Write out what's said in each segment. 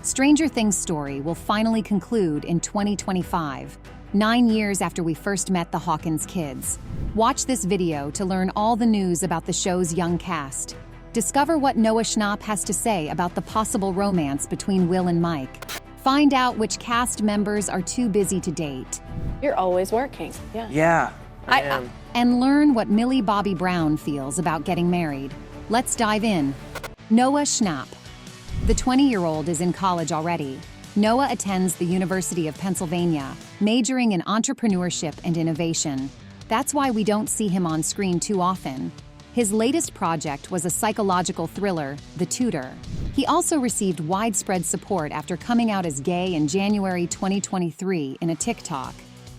Stranger Things' story will finally conclude in 2025, 9 years after we first met the Hawkins kids. Watch this video to learn all the news about the show's young cast. Discover what Noah Schnapp has to say about the possible romance between Will and Mike. Find out which cast members are too busy to date. You're always working. Yeah, I am. And learn what Millie Bobby Brown feels about getting married. Let's dive in. Noah Schnapp. The 20-year-old is in college already. Noah attends the University of Pennsylvania, majoring in entrepreneurship and innovation. That's why we don't see him on screen too often. His latest project was a psychological thriller, The Tutor. He also received widespread support after coming out as gay in January 2023 in a TikTok.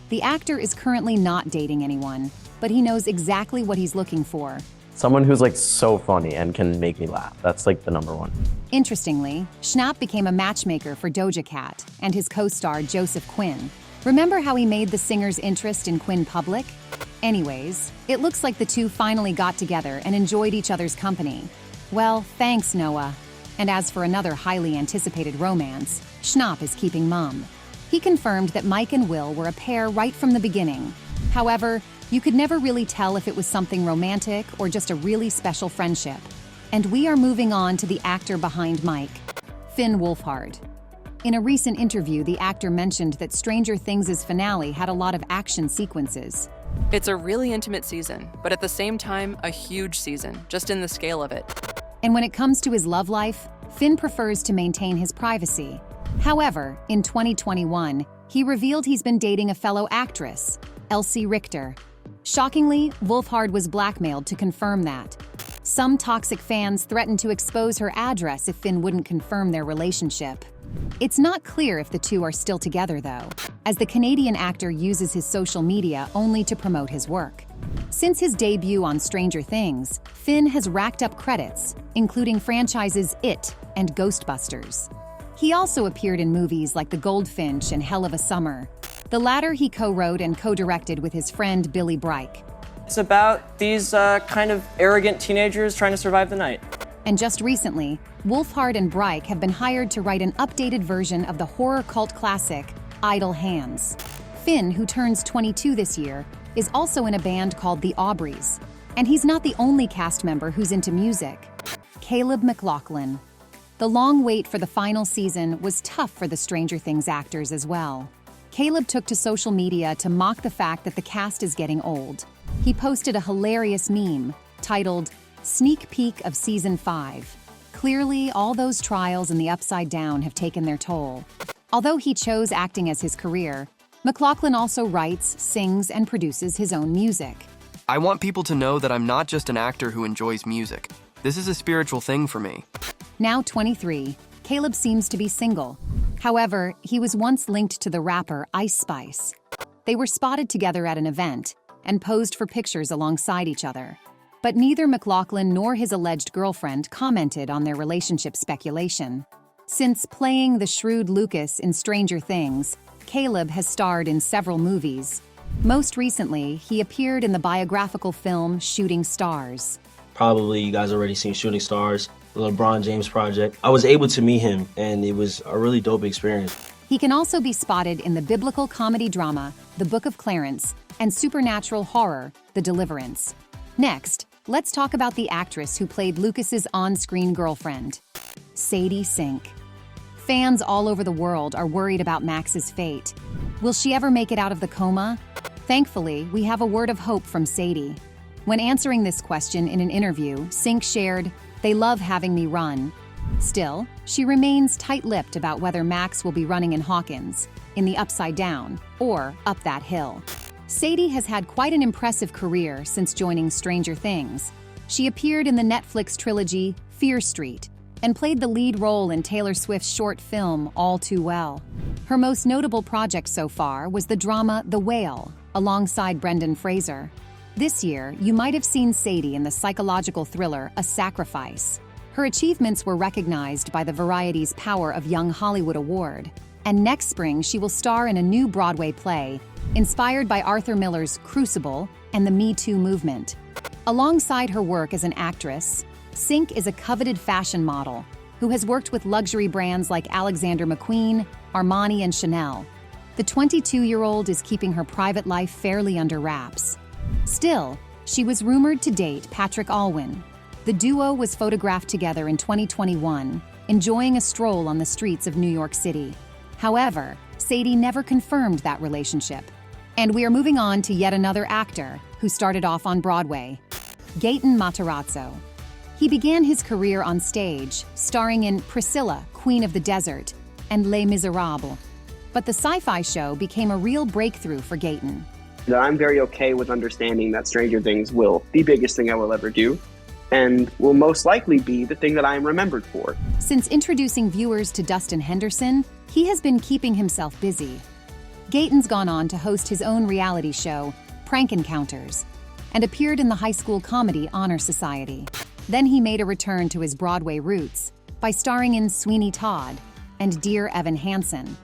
The actor is currently not dating anyone, but he knows exactly what he's looking for. Someone who's like so funny and can make me laugh. That's like the number one. Interestingly, Schnapp became a matchmaker for Doja Cat and his co-star Joseph Quinn. Remember how he made the singer's interest in Quinn public? Anyways, it looks like the two finally got together and enjoyed each other's company. Well, thanks, Noah. And as for another highly anticipated romance, Schnapp is keeping mum. He confirmed that Mike and Will were a pair right from the beginning. However, you could never really tell if it was something romantic or just a really special friendship. And we are moving on to the actor behind Mike, Finn Wolfhard. In a recent interview, the actor mentioned that Stranger Things' finale had a lot of action sequences. It's a really intimate season, but at the same time, a huge season, just in the scale of it. And when it comes to his love life, Finn prefers to maintain his privacy. However, in 2021, he revealed he's been dating a fellow actress, Elsie Richter. Shockingly, Wolfhard was blackmailed to confirm that. Some toxic fans threatened to expose her address if Finn wouldn't confirm their relationship. It's not clear if the two are still together, though, as the Canadian actor uses his social media only to promote his work. Since his debut on Stranger Things, Finn has racked up credits, including franchises It and Ghostbusters. He also appeared in movies like The Goldfinch and Hell of a Summer. The latter he co-wrote and co-directed with his friend Billy Bryke. It's about these kind of arrogant teenagers trying to survive the night. And just recently, Wolfhard and Bryke have been hired to write an updated version of the horror cult classic, Idle Hands. Finn, who turns 22 this year, is also in a band called the Aubreys. And he's not the only cast member who's into music. Caleb McLaughlin. The long wait for the final season was tough for the Stranger Things actors as well. Caleb took to social media to mock the fact that the cast is getting old. He posted a hilarious meme titled, "Sneak Peek of Season 5. Clearly, all those trials and the upside down have taken their toll." Although he chose acting as his career, McLaughlin also writes, sings, and produces his own music. I want people to know that I'm not just an actor who enjoys music. This is a spiritual thing for me. Now 23, Caleb seems to be single. However, he was once linked to the rapper Ice Spice. They were spotted together at an event and posed for pictures alongside each other. But neither McLaughlin nor his alleged girlfriend commented on their relationship speculation. Since playing the shrewd Lucas in Stranger Things, Caleb has starred in several movies. Most recently, he appeared in the biographical film Shooting Stars. Probably you guys already seen Shooting Stars, the LeBron James project. I was able to meet him, and it was a really dope experience. He can also be spotted in the biblical comedy drama, The Book of Clarence, and supernatural horror, The Deliverance. Next, let's talk about the actress who played Lucas's on-screen girlfriend, Sadie Sink. Fans all over the world are worried about Max's fate. Will she ever make it out of the coma? Thankfully, we have a word of hope from Sadie. When answering this question in an interview, Sink shared, "They love having me run." Still, she remains tight-lipped about whether Max will be running in Hawkins, in the Upside Down, or Up That Hill. Sadie has had quite an impressive career since joining Stranger Things. She appeared in the Netflix trilogy Fear Street and played the lead role in Taylor Swift's short film All Too Well. Her most notable project so far was the drama The Whale, alongside Brendan Fraser. This year, you might have seen Sadie in the psychological thriller A Sacrifice. Her achievements were recognized by the Variety's Power of Young Hollywood Award. And next spring, she will star in a new Broadway play, inspired by Arthur Miller's Crucible and the Me Too movement. Alongside her work as an actress, Sink is a coveted fashion model. who has worked with luxury brands like Alexander McQueen, Armani, and Chanel. The 22-year-old is keeping her private life fairly under wraps. Still, she was rumored to date Patrick Alwyn. The duo was photographed together in 2021, enjoying a stroll on the streets of New York City. However, Sadie never confirmed that relationship. And we are moving on to yet another actor who started off on Broadway, Gaten Matarazzo. He began his career on stage, starring in Priscilla, Queen of the Desert, and Les Miserables. But the sci-fi show became a real breakthrough for Gaten. I'm very okay with understanding that Stranger Things will be the biggest thing I will ever do, and will most likely be the thing that I am remembered for. Since introducing viewers to Dustin Henderson, he has been keeping himself busy. Gaten's gone on to host his own reality show, Prank Encounters, and appeared in the High School Comedy Honor Society. Then he made a return to his Broadway roots by starring in Sweeney Todd and Dear Evan Hansen.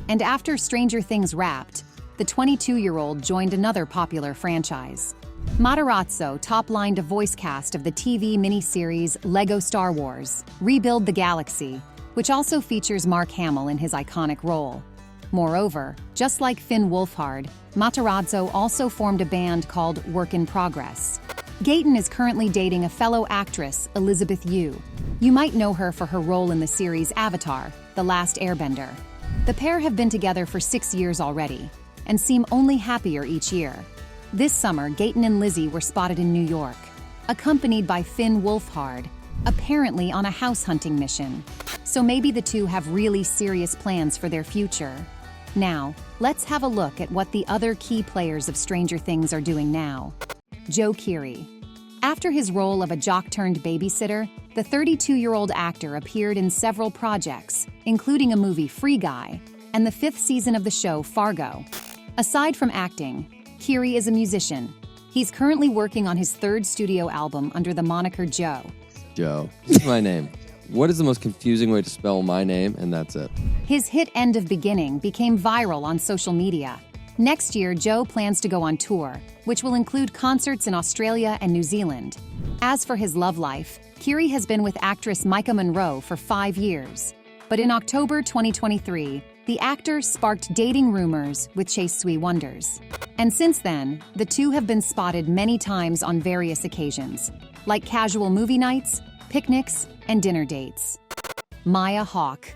And after Stranger Things wrapped, the 22-year-old joined another popular franchise. Matarazzo top-lined a voice cast of the TV miniseries Lego Star Wars: Rebuild the Galaxy, which also features Mark Hamill in his iconic role. Moreover, just like Finn Wolfhard, Matarazzo also formed a band called Work in Progress. Gaten is currently dating a fellow actress, Lizzy Yu. You might know her for her role in the series Avatar: The Last Airbender. The pair have been together for 6 years already, and seem only happier each year. This summer, Gaten and Lizzy were spotted in New York, accompanied by Finn Wolfhard, apparently on a house hunting mission. So maybe the two have really serious plans for their future. Now, let's have a look at what the other key players of Stranger Things are doing now. Joe Keery. After his role of a jock-turned-babysitter, the 32-year-old actor appeared in several projects, including a movie Free Guy and the 5th season of the show Fargo. Aside from acting, Keery is a musician. He's currently working on his 3rd studio album under the moniker Joe. Joe. This is my name. What is the most confusing way to spell my name? And that's it. His hit End of Beginning became viral on social media. Next year, Joe plans to go on tour, which will include concerts in Australia and New Zealand. As for his love life, Keery has been with actress Micah Monroe for 5 years. But in October 2023, the actor sparked dating rumors with Chase Sui Wonders. And since then, the two have been spotted many times on various occasions, like casual movie nights, picnics, and dinner dates. Maya Hawke.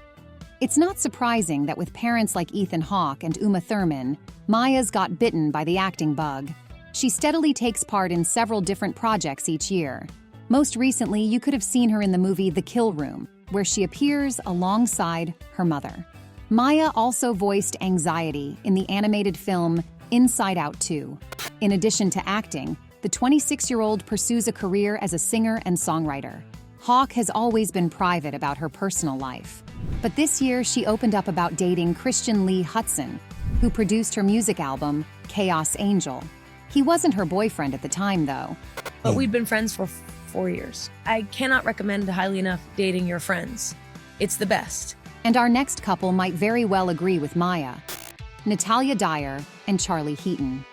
It's not surprising that with parents like Ethan Hawke and Uma Thurman, Maya's got bitten by the acting bug. She steadily takes part in several different projects each year. Most recently, you could have seen her in the movie The Kill Room, where she appears alongside her mother. Maya also voiced anxiety in the animated film Inside Out 2. In addition to acting, the 26-year-old pursues a career as a singer and songwriter. Hawke has always been private about her personal life. But this year, she opened up about dating Christian Lee Hutson, who produced her music album, Chaos Angel. He wasn't her boyfriend at the time, though. But we've been friends for 4 years. I cannot recommend highly enough dating your friends. It's the best. And our next couple might very well agree with Maya. Natalia Dyer and Charlie Heaton.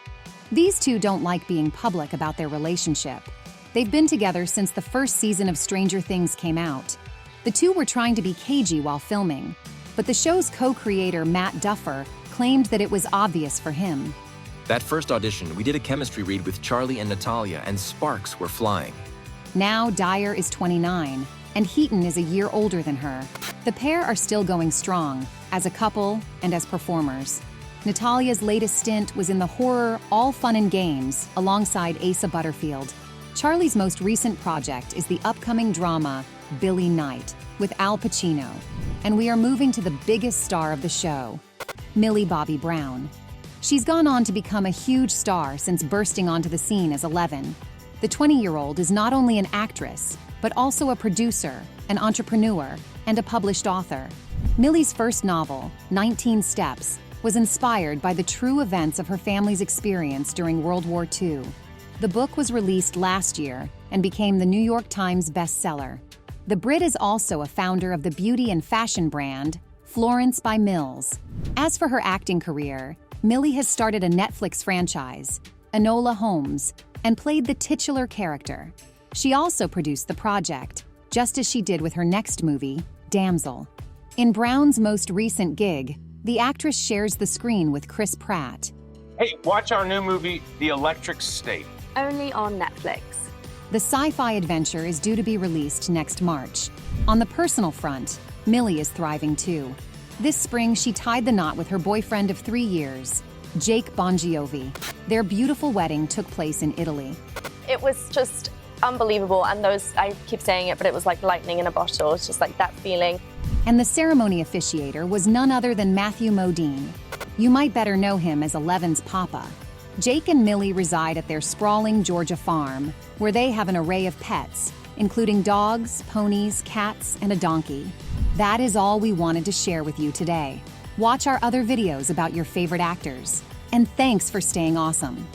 These two don't like being public about their relationship. They've been together since the 1st season of Stranger Things came out. The two were trying to be cagey while filming, but the show's co-creator Matt Duffer claimed that it was obvious for him. That first audition, we did a chemistry read with Charlie and Natalia, and sparks were flying. Now Dyer is 29, and Heaton is a year older than her. The pair are still going strong, as a couple and as performers. Natalia's latest stint was in the horror All Fun and Games alongside Asa Butterfield. Charlie's most recent project is the upcoming drama Billy Knight with Al Pacino. And we are moving to the biggest star of the show, Millie Bobby Brown. She's gone on to become a huge star since bursting onto the scene as 11. The 20-year-old is not only an actress, but also a producer, an entrepreneur, and a published author. Millie's first novel, 19 Steps, was inspired by the true events of her family's experience during World War II. The book was released last year and became the New York Times bestseller. The Brit is also a founder of the beauty and fashion brand, Florence by Mills. As for her acting career, Millie has started a Netflix franchise, Enola Holmes, and played the titular character. She also produced the project, just as she did with her next movie, damsel. In Brown's most recent gig, the actress shares the screen with Chris Pratt. Hey, watch our new movie, The Electric State. Only on Netflix. The sci-fi adventure is due to be released next March. On the personal front, Millie is thriving too. This spring, she tied the knot with her boyfriend of 3 years, Jake Bongiovi. Their beautiful wedding took place in Italy. It was just unbelievable, and I keep saying it, but it was like lightning in a bottle. It's just like that feeling. And the ceremony officiator was none other than Matthew Modine. You might better know him as Eleven's papa. Jake and Millie reside at their sprawling Georgia farm, where they have an array of pets, including dogs, ponies, cats, and a donkey. That is all we wanted to share with you today. Watch our other videos about your favorite actors. And thanks for staying awesome.